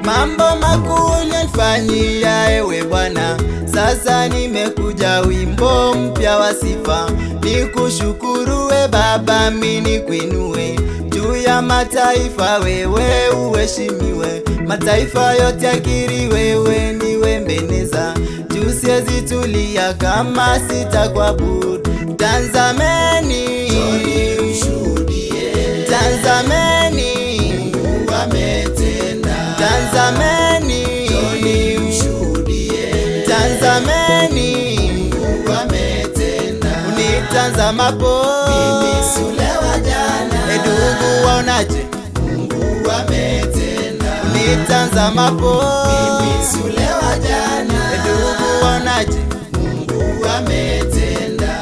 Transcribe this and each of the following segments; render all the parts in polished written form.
mambo makuu uliyofanyia ewe Bwana. Sasa nimekuja wimbo mpya wa sifa, nikushukuru we Baba, mimi nikuinue juu ya mataifa, wewe uheshimiwe. Mataifa yote yakiri wewe ndiwe Ebeneza, juu siwezi tulia kama sitakuabudu. Tazameni, tazameni, Mungu ametenda. Tazameni, tazameni, Mungu ametenda. Unitazamapo mimi si ule wa jana, ndugu waonaje? Mungu ametenda. Unitazamapo mimi si ule wa jana, ndugu waonaje? Mungu ametenda.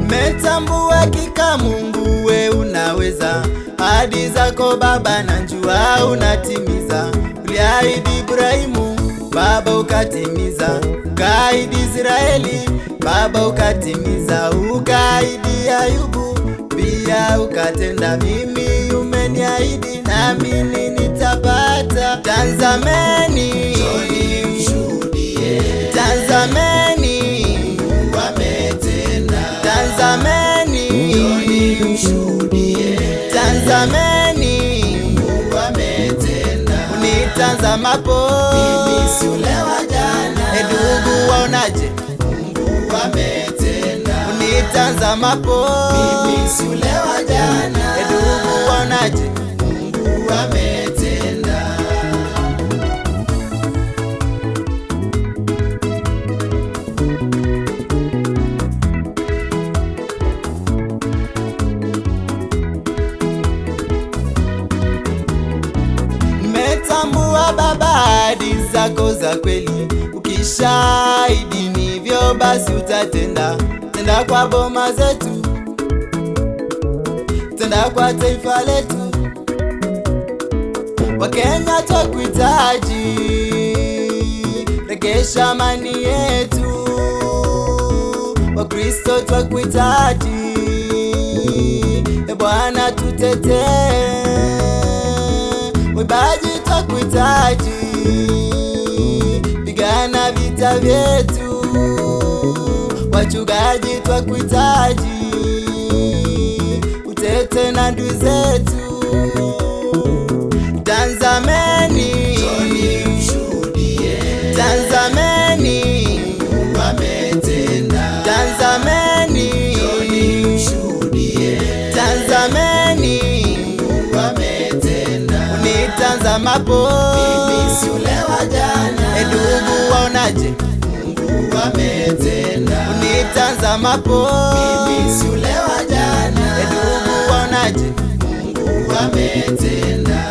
Metambua kika Mungu we unaweza, ahadi zako Baba najua unatimiza. Uliahidi Ibrahimu Baba ukatimiza, ukaahidi Israeli Baba ukatimiza, ukaahidi Ayubu pia ukatenda. Mimi umeniahidi naamini nitapata. Tazameni, tazameni, Mungu ametenda. Tazameni, tazameni, Mungu ametenda. Unitazamapo mimi si ule wa jana, ndugu waonaje? Mungu ametenda. Unitazamapo mimi si ule wa jana, ndugu waonaje? Mungu ametenda. Metambua Baba ahadi zako za kweli, ukishaahidi nivyo basi utatenda. Tenda kwa boma zetu, tenda kwa taifa letu. Wakenya twakuhitaji, regesha amani yetu. Wakristo twakuhitaji, e Bwana tutetee. Waimbaji twakuhitaji, pigana vita vyetu. Wachungaji twakuhitaji, utete na adui zetu. Tazameni, tazameni, Mungu ametenda. Tazameni, tazameni, Mungu ametenda. Unitazamapo mimi si ule wa jana, ndugu waonaje? Mungu ametenda. Unitazamapo mimi si ule wa jana, ndugu waonaje? Mungu ametenda.